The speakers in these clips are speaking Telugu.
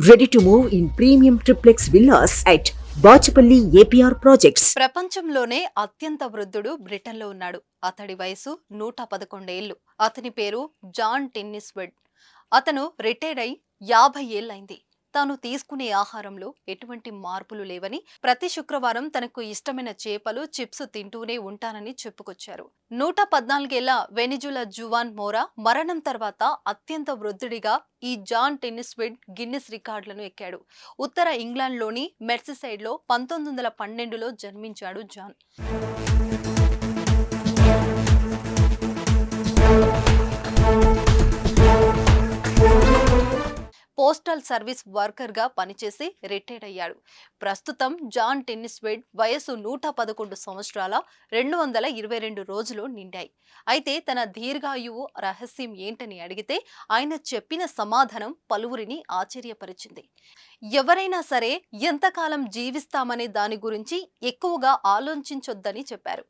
Ready to move in premium triplex villas at Bachupally APR projects. ప్రపంచంలోనే అత్యంత వృద్ధుడు బ్రిటన్లో ఉన్నాడు. అతడి వయసు 111 ఏళ్లు. అతని పేరు జాన్ టెన్నిస్వెడ్. అతను రిటైర్ అయి 50 ఏళ్లైంది. తాను తీసుకునే ఆహారంలో ఎటువంటి మార్పులు లేవని, ప్రతి శుక్రవారం తనకు ఇష్టమైన చేపలు, చిప్స్ తింటూనే ఉంటానని చెప్పుకొచ్చారు. 114 ఏళ్ల వెనిజులా జువాన్ మోరా మరణం తర్వాత అత్యంత వృద్ధుడిగా ఈ జాన్ టెన్నిస్వెడ్ గిన్నిస్ రికార్డులను ఎక్కాడు. ఉత్తర ఇంగ్లాండ్లోని మెర్సీసైడ్లో 1912లో జన్మించాడు జాన్. పోస్టల్ సర్వీస్ వర్కర్ గా పనిచేసి రిటైర్ అయ్యాడు. ప్రస్తుతం జాన్ టెన్నిస్వెడ్ వయసు 111 సంవత్సరాల 222 రోజులు నిండాయి. అయితే తన దీర్ఘాయువు రహస్యం ఏంటని అడిగితే ఆయన చెప్పిన సమాధానం పలువురిని ఆశ్చర్యపరిచింది. ఎవరైనా సరే ఎంతకాలం జీవిస్తామనే దాని గురించి ఎక్కువగా ఆలోచించొద్దని చెప్పారు.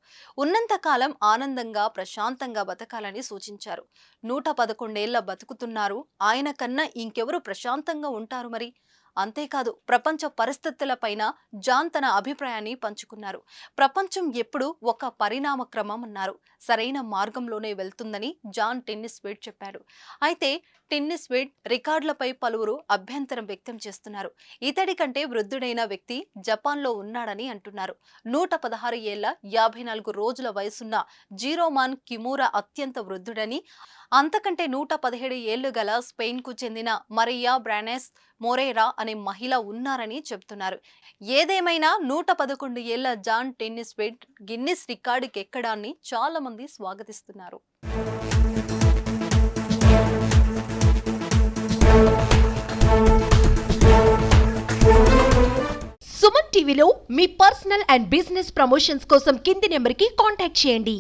ఉన్నంతకాలం ఆనందంగా, ప్రశాంతంగా బతకాలని సూచించారు. 111 ఏళ్ల బతుకుతున్నారు. ఆయన కన్నా ఇంకెవరు ప్రశాంతంగా ఉంటారు మరి? అంతేకాదు, ప్రపంచ పరిస్థితులపైన జాన్ తన అభిప్రాయాన్ని పంచుకున్నారు. ప్రపంచం ఎప్పుడు ఒక పరిణామ క్రమం అన్నారు. సరైన మార్గంలోనే వెళ్తుందని జాన్ టెన్నిస్వెడ్ చెప్పాడు. అయితే టెన్నిస్వెడ్ రికార్డులపై పలువురు అభ్యంతరం వ్యక్తం చేస్తున్నారు. ఇతడి కంటే వృద్ధుడైన వ్యక్తి జపాన్లో ఉన్నాడని అంటున్నారు. 116 ఏళ్ల 54 రోజుల వయసున్న జీరోమాన్ కిమూరా అత్యంత వృద్ధుడని, అంతకంటే 117 ఏళ్లు గల స్పెయిన్కు చెందిన మరియా బ్రానెస్ మోరేరా అనే మహిళ ఉన్నారని చెబుతున్నారు. ఏదేమైనా 111 ఏళ్ల జాన్ టెన్నిస్వెడ్ గిన్నిస్ రికార్డుకి ఎక్కడాన్ని చాలా మంది స్వాగతిస్తున్నారు. సుమన్ టీవీలో మీ పర్సనల్ అండ్ బిజినెస్ ప్రమోషన్స్ కోసం కింది నెంబర్కి కాంటాక్ట్ చేయండి.